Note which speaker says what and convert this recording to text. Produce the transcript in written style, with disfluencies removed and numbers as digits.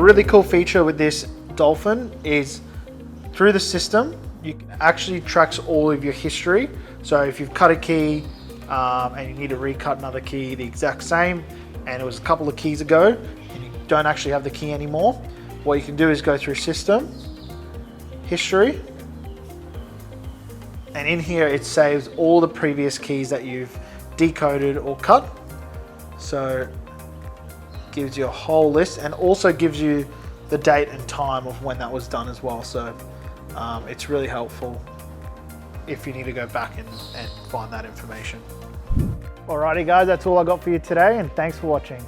Speaker 1: really cool feature with this Dolphin is through the system, you actually tracks all of your history. So if you've cut a key and you need to recut another key the exact same, and it was a couple of keys ago, and you don't actually have the key anymore, what you can do is go through System, History, and in here it saves all the previous keys that you've decoded or cut. So gives you a whole list, and also gives you the date and time of when that was done as well. So it's really helpful if you need to go back and find that information. Alrighty guys, that's all I got for you today, and thanks for watching.